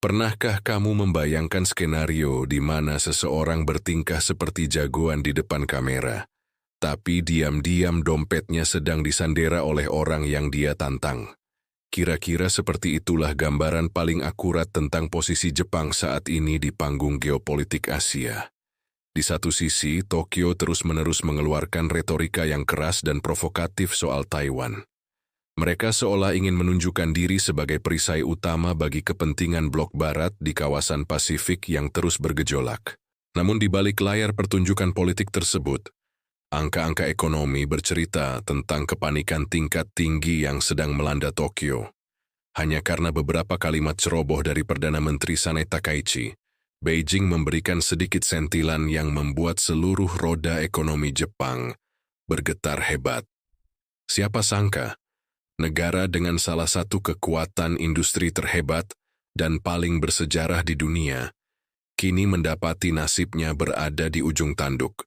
Pernahkah kamu membayangkan skenario di mana seseorang bertingkah seperti jagoan di depan kamera, tapi diam-diam dompetnya sedang disandera oleh orang yang dia tantang? Kira-kira seperti itulah gambaran paling akurat tentang posisi Jepang saat ini di panggung geopolitik Asia. Di satu sisi, Tokyo terus-menerus mengeluarkan retorika yang keras dan provokatif soal Taiwan. Mereka seolah ingin menunjukkan diri sebagai perisai utama bagi kepentingan blok barat di kawasan Pasifik yang terus bergejolak. Namun di balik layar pertunjukan politik tersebut, angka-angka ekonomi bercerita tentang kepanikan tingkat tinggi yang sedang melanda Tokyo. Hanya karena beberapa kalimat ceroboh dari Perdana Menteri Sanae Takaichi, Beijing memberikan sedikit sentilan yang membuat seluruh roda ekonomi Jepang bergetar hebat. Siapa sangka, negara dengan salah satu kekuatan industri terhebat dan paling bersejarah di dunia, kini mendapati nasibnya berada di ujung tanduk.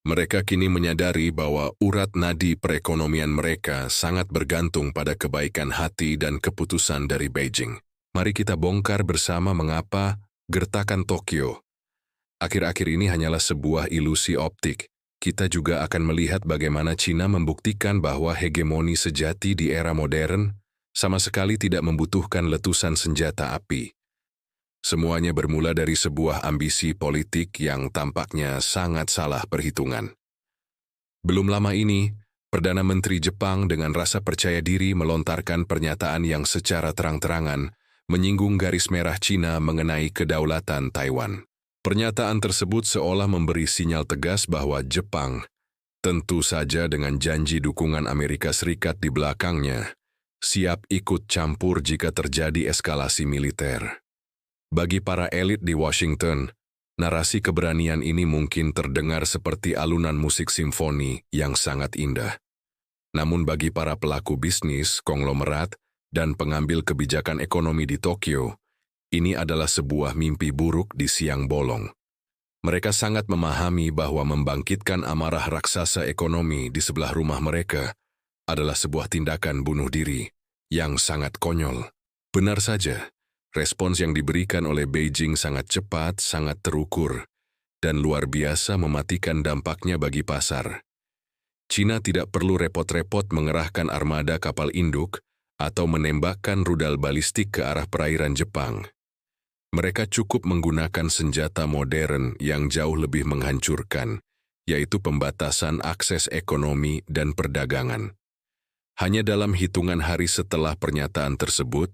Mereka kini menyadari bahwa urat nadi perekonomian mereka sangat bergantung pada kebaikan hati dan keputusan dari Beijing. Mari kita bongkar bersama mengapa gertakan Tokyo akhir-akhir ini hanyalah sebuah ilusi optik. Kita juga akan melihat bagaimana Cina membuktikan bahwa hegemoni sejati di era modern sama sekali tidak membutuhkan letusan senjata api. Semuanya bermula dari sebuah ambisi politik yang tampaknya sangat salah perhitungan. Belum lama ini, Perdana Menteri Jepang dengan rasa percaya diri melontarkan pernyataan yang secara terang-terangan menyinggung garis merah Cina mengenai kedaulatan Taiwan. Pernyataan tersebut seolah memberi sinyal tegas bahwa Jepang, tentu saja dengan janji dukungan Amerika Serikat di belakangnya, siap ikut campur jika terjadi eskalasi militer. Bagi para elit di Washington, narasi keberanian ini mungkin terdengar seperti alunan musik simfoni yang sangat indah. Namun bagi para pelaku bisnis, konglomerat, dan pengambil kebijakan ekonomi di Tokyo, ini adalah sebuah mimpi buruk di siang bolong. Mereka sangat memahami bahwa membangkitkan amarah raksasa ekonomi di sebelah rumah mereka adalah sebuah tindakan bunuh diri yang sangat konyol. Benar saja, respons yang diberikan oleh Beijing sangat cepat, sangat terukur, dan luar biasa mematikan dampaknya bagi pasar. Cina tidak perlu repot-repot mengerahkan armada kapal induk atau menembakkan rudal balistik ke arah perairan Jepang. Mereka cukup menggunakan senjata modern yang jauh lebih menghancurkan, yaitu pembatasan akses ekonomi dan perdagangan. Hanya dalam hitungan hari setelah pernyataan tersebut,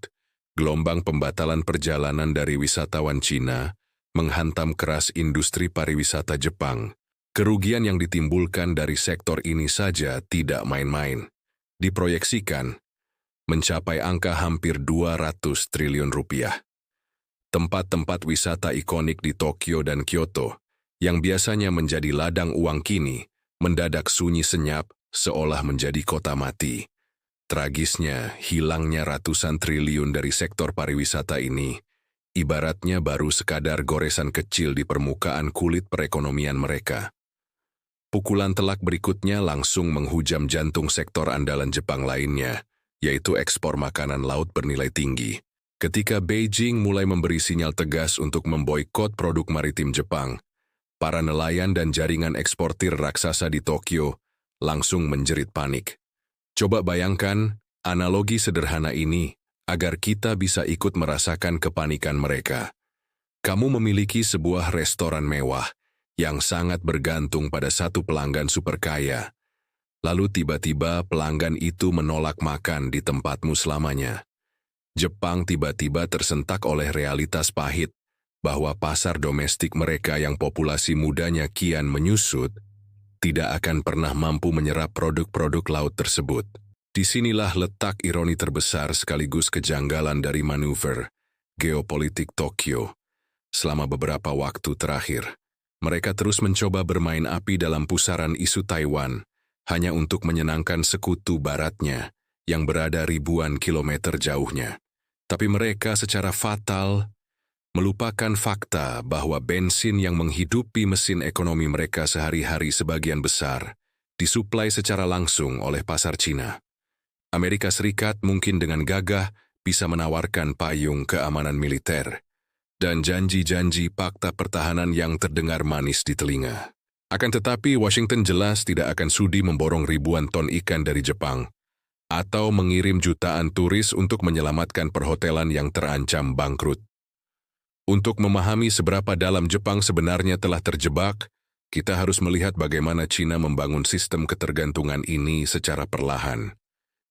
gelombang pembatalan perjalanan dari wisatawan Cina menghantam keras industri pariwisata Jepang. Kerugian yang ditimbulkan dari sektor ini saja tidak main-main. Diproyeksikan mencapai angka hampir 200 triliun rupiah. Tempat-tempat wisata ikonik di Tokyo dan Kyoto, yang biasanya menjadi ladang uang kini, mendadak sunyi senyap seolah menjadi kota mati. Tragisnya, hilangnya ratusan triliun dari sektor pariwisata ini, ibaratnya baru sekadar goresan kecil di permukaan kulit perekonomian mereka. Pukulan telak berikutnya langsung menghujam jantung sektor andalan Jepang lainnya, yaitu ekspor makanan laut bernilai tinggi. Ketika Beijing mulai memberi sinyal tegas untuk memboikot produk maritim Jepang, para nelayan dan jaringan eksportir raksasa di Tokyo langsung menjerit panik. Coba bayangkan analogi sederhana ini agar kita bisa ikut merasakan kepanikan mereka. Kamu memiliki sebuah restoran mewah yang sangat bergantung pada satu pelanggan super kaya. Lalu tiba-tiba pelanggan itu menolak makan di tempatmu selamanya. Jepang tiba-tiba tersentak oleh realitas pahit bahwa pasar domestik mereka yang populasi mudanya kian menyusut tidak akan pernah mampu menyerap produk-produk laut tersebut. Disinilah letak ironi terbesar sekaligus kejanggalan dari manuver geopolitik Tokyo. Selama beberapa waktu terakhir, mereka terus mencoba bermain api dalam pusaran isu Taiwan hanya untuk menyenangkan sekutu baratnya yang berada ribuan kilometer jauhnya. Tapi mereka secara fatal melupakan fakta bahwa bensin yang menghidupi mesin ekonomi mereka sehari-hari sebagian besar disuplai secara langsung oleh pasar Cina. Amerika Serikat mungkin dengan gagah bisa menawarkan payung keamanan militer, dan janji-janji fakta pertahanan yang terdengar manis di telinga. Akan tetapi, Washington jelas tidak akan sudi memborong ribuan ton ikan dari Jepang atau mengirim jutaan turis untuk menyelamatkan perhotelan yang terancam bangkrut. Untuk memahami seberapa dalam Jepang sebenarnya telah terjebak, kita harus melihat bagaimana China membangun sistem ketergantungan ini secara perlahan.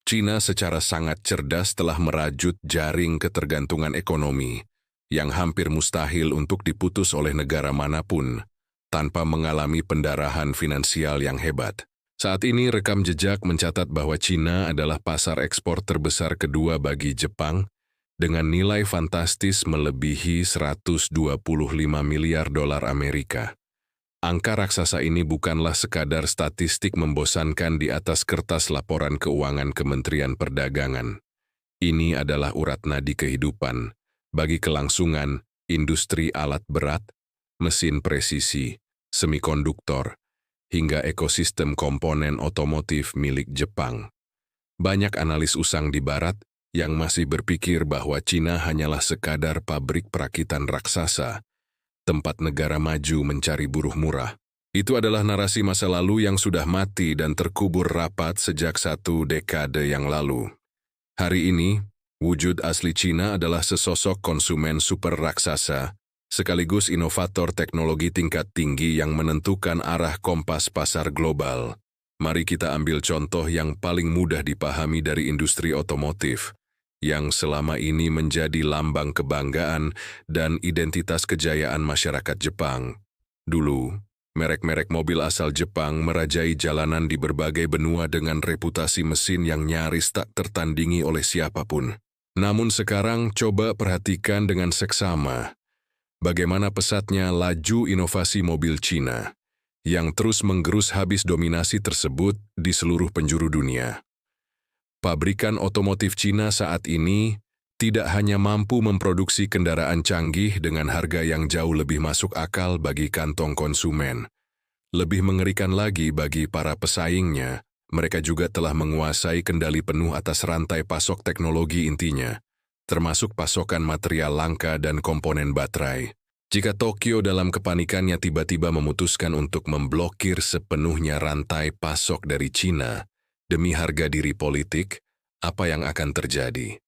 China secara sangat cerdas telah merajut jaring ketergantungan ekonomi yang hampir mustahil untuk diputus oleh negara manapun tanpa mengalami pendarahan finansial yang hebat. Saat ini rekam jejak mencatat bahwa China adalah pasar ekspor terbesar kedua bagi Jepang dengan nilai fantastis melebihi 125 miliar dolar Amerika. Angka raksasa ini bukanlah sekadar statistik membosankan di atas kertas laporan keuangan Kementerian Perdagangan. Ini adalah urat nadi kehidupan bagi kelangsungan industri alat berat, mesin presisi, semikonduktor, hingga ekosistem komponen otomotif milik Jepang. Banyak analis usang di Barat yang masih berpikir bahwa China hanyalah sekadar pabrik perakitan raksasa, tempat negara maju mencari buruh murah. Itu adalah narasi masa lalu yang sudah mati dan terkubur rapat sejak 1 dekade yang lalu. Hari ini, wujud asli China adalah sesosok konsumen super raksasa, sekaligus inovator teknologi tingkat tinggi yang menentukan arah kompas pasar global. Mari kita ambil contoh yang paling mudah dipahami dari industri otomotif, yang selama ini menjadi lambang kebanggaan dan identitas kejayaan masyarakat Jepang. Dulu, merek-merek mobil asal Jepang merajai jalanan di berbagai benua dengan reputasi mesin yang nyaris tak tertandingi oleh siapapun. Namun sekarang coba perhatikan dengan seksama bagaimana pesatnya laju inovasi mobil Cina yang terus menggerus habis dominasi tersebut di seluruh penjuru dunia. Pabrikan otomotif Cina saat ini tidak hanya mampu memproduksi kendaraan canggih dengan harga yang jauh lebih masuk akal bagi kantong konsumen. Lebih mengerikan lagi bagi para pesaingnya, mereka juga telah menguasai kendali penuh atas rantai pasok teknologi intinya, termasuk pasokan material langka dan komponen baterai. Jika Tokyo dalam kepanikannya tiba-tiba memutuskan untuk memblokir sepenuhnya rantai pasok dari Cina, demi harga diri politik, apa yang akan terjadi?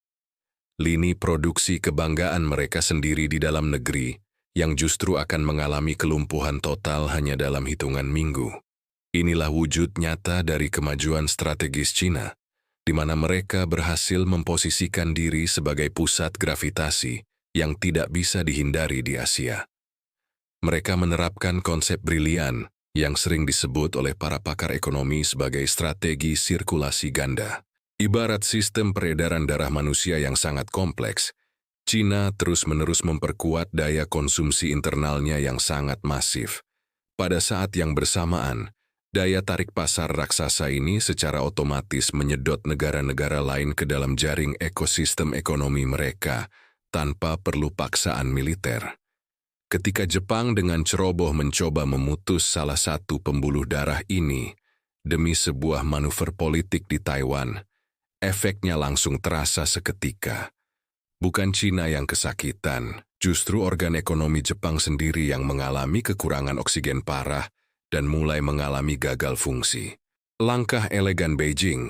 Lini produksi kebanggaan mereka sendiri di dalam negeri yang justru akan mengalami kelumpuhan total hanya dalam hitungan minggu. Inilah wujud nyata dari kemajuan strategis Cina, di mana mereka berhasil memposisikan diri sebagai pusat gravitasi yang tidak bisa dihindari di Asia. Mereka menerapkan konsep brilian yang sering disebut oleh para pakar ekonomi sebagai strategi sirkulasi ganda. Ibarat sistem peredaran darah manusia yang sangat kompleks, China terus-menerus memperkuat daya konsumsi internalnya yang sangat masif. Pada saat yang bersamaan, daya tarik pasar raksasa ini secara otomatis menyedot negara-negara lain ke dalam jaring ekosistem ekonomi mereka tanpa perlu paksaan militer. Ketika Jepang dengan ceroboh mencoba memutus salah satu pembuluh darah ini demi sebuah manuver politik di Taiwan, efeknya langsung terasa seketika. Bukan Cina yang kesakitan, justru organ ekonomi Jepang sendiri yang mengalami kekurangan oksigen parah dan mulai mengalami gagal fungsi. Langkah elegan Beijing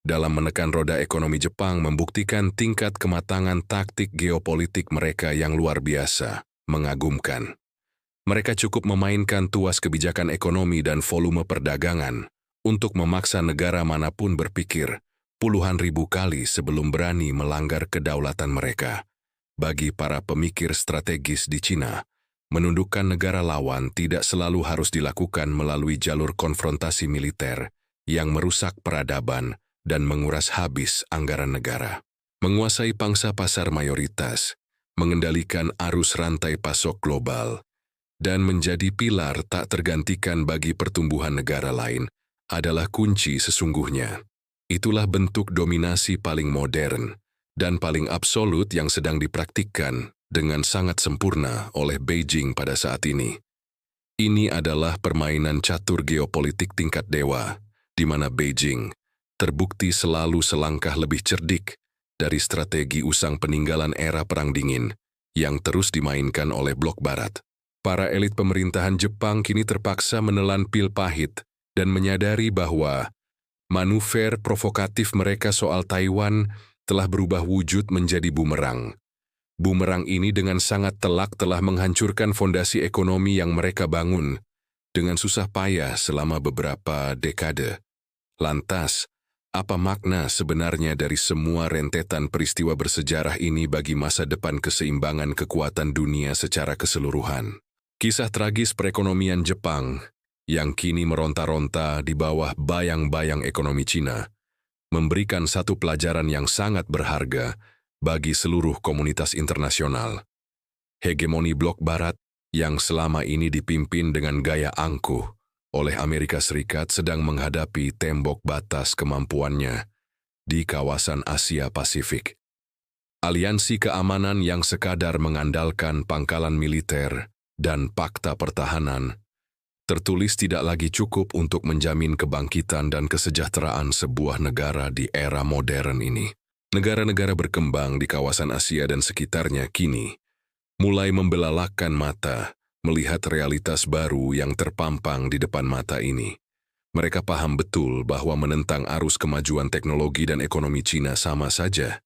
dalam menekan roda ekonomi Jepang membuktikan tingkat kematangan taktik geopolitik mereka yang luar biasa. Mengagumkan. Mereka cukup memainkan tuas kebijakan ekonomi dan volume perdagangan untuk memaksa negara manapun berpikir puluhan ribu kali sebelum berani melanggar kedaulatan mereka. Bagi para pemikir strategis di Cina, menundukkan negara lawan tidak selalu harus dilakukan melalui jalur konfrontasi militer yang merusak peradaban dan menguras habis anggaran negara. Menguasai pangsa pasar mayoritas, mengendalikan arus rantai pasok global, dan menjadi pilar tak tergantikan bagi pertumbuhan negara lain adalah kunci sesungguhnya. Itulah bentuk dominasi paling modern dan paling absolut yang sedang dipraktikkan dengan sangat sempurna oleh Beijing pada saat ini. Ini adalah permainan catur geopolitik tingkat dewa, di mana Beijing terbukti selalu selangkah lebih cerdik dari strategi usang peninggalan era Perang Dingin yang terus dimainkan oleh blok barat. Para elit pemerintahan Jepang kini terpaksa menelan pil pahit dan menyadari bahwa manuver provokatif mereka soal Taiwan telah berubah wujud menjadi bumerang. Bumerang ini dengan sangat telak telah menghancurkan fondasi ekonomi yang mereka bangun dengan susah payah selama beberapa dekade. Lantas, apa makna sebenarnya dari semua rentetan peristiwa bersejarah ini bagi masa depan keseimbangan kekuatan dunia secara keseluruhan? Kisah tragis perekonomian Jepang yang kini meronta-ronta di bawah bayang-bayang ekonomi Cina memberikan satu pelajaran yang sangat berharga bagi seluruh komunitas internasional. Hegemoni blok barat yang selama ini dipimpin dengan gaya angkuh oleh Amerika Serikat sedang menghadapi tembok batas kemampuannya di kawasan Asia Pasifik. Aliansi keamanan yang sekadar mengandalkan pangkalan militer dan fakta pertahanan tertulis tidak lagi cukup untuk menjamin kebangkitan dan kesejahteraan sebuah negara di era modern ini. Negara-negara berkembang di kawasan Asia dan sekitarnya kini mulai membelalakan mata melihat realitas baru yang terpampang di depan mata ini. Mereka paham betul bahwa menentang arus kemajuan teknologi dan ekonomi Cina sama saja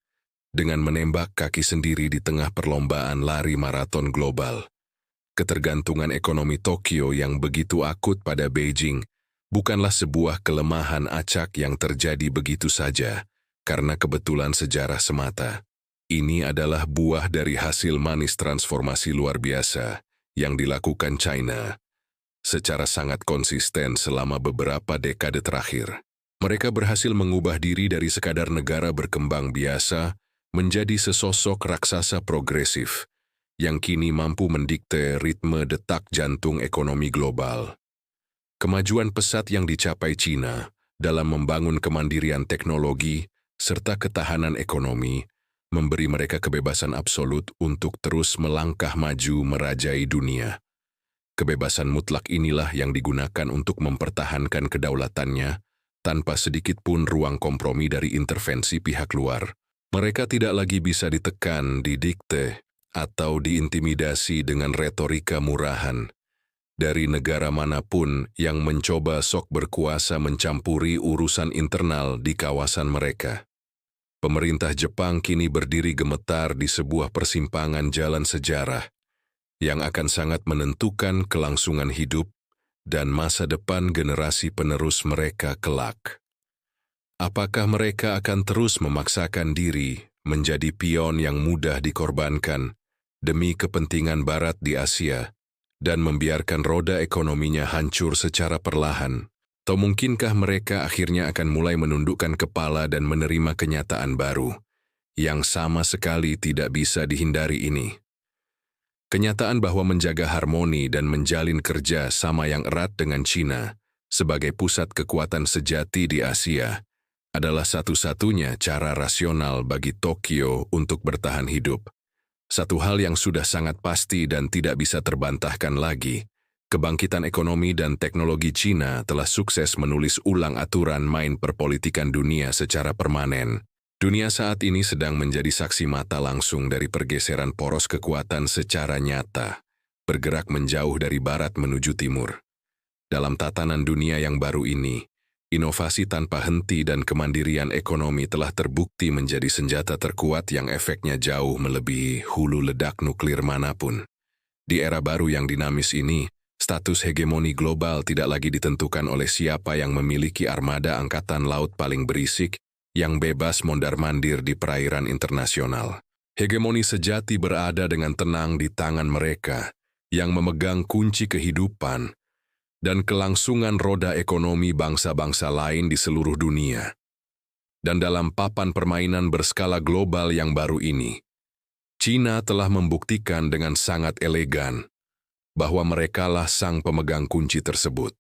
dengan menembak kaki sendiri di tengah perlombaan lari maraton global. Ketergantungan ekonomi Tokyo yang begitu akut pada Beijing bukanlah sebuah kelemahan acak yang terjadi begitu saja karena kebetulan sejarah semata. Ini adalah buah dari hasil manis transformasi luar biasa yang dilakukan China secara sangat konsisten selama beberapa dekade terakhir. Mereka berhasil mengubah diri dari sekadar negara berkembang biasa menjadi sesosok raksasa progresif yang kini mampu mendikte ritme detak jantung ekonomi global. Kemajuan pesat yang dicapai China dalam membangun kemandirian teknologi serta ketahanan ekonomi memberi mereka kebebasan absolut untuk terus melangkah maju merajai dunia. Kebebasan mutlak inilah yang digunakan untuk mempertahankan kedaulatannya tanpa sedikit pun ruang kompromi dari intervensi pihak luar. Mereka tidak lagi bisa ditekan, didikte, atau diintimidasi dengan retorika murahan dari negara manapun yang mencoba sok berkuasa mencampuri urusan internal di kawasan mereka. Pemerintah Jepang kini berdiri gemetar di sebuah persimpangan jalan sejarah yang akan sangat menentukan kelangsungan hidup dan masa depan generasi penerus mereka kelak. Apakah mereka akan terus memaksakan diri menjadi pion yang mudah dikorbankan demi kepentingan Barat di Asia dan membiarkan roda ekonominya hancur secara perlahan? Atau mungkinkah mereka akhirnya akan mulai menundukkan kepala dan menerima kenyataan baru yang sama sekali tidak bisa dihindari ini? Kenyataan bahwa menjaga harmoni dan menjalin kerja sama yang erat dengan China sebagai pusat kekuatan sejati di Asia adalah satu-satunya cara rasional bagi Tokyo untuk bertahan hidup. Satu hal yang sudah sangat pasti dan tidak bisa terbantahkan lagi, kebangkitan ekonomi dan teknologi Cina telah sukses menulis ulang aturan main perpolitikan dunia secara permanen. Dunia saat ini sedang menjadi saksi mata langsung dari pergeseran poros kekuatan secara nyata, bergerak menjauh dari barat menuju timur. Dalam tatanan dunia yang baru ini, inovasi tanpa henti dan kemandirian ekonomi telah terbukti menjadi senjata terkuat yang efeknya jauh melebihi hulu ledak nuklir manapun. Di era baru yang dinamis ini, status hegemoni global tidak lagi ditentukan oleh siapa yang memiliki armada angkatan laut paling berisik yang bebas mondar-mandir di perairan internasional. Hegemoni sejati berada dengan tenang di tangan mereka yang memegang kunci kehidupan dan kelangsungan roda ekonomi bangsa-bangsa lain di seluruh dunia. Dan dalam papan permainan berskala global yang baru ini, China telah membuktikan dengan sangat elegan bahwa merekalah sang pemegang kunci tersebut.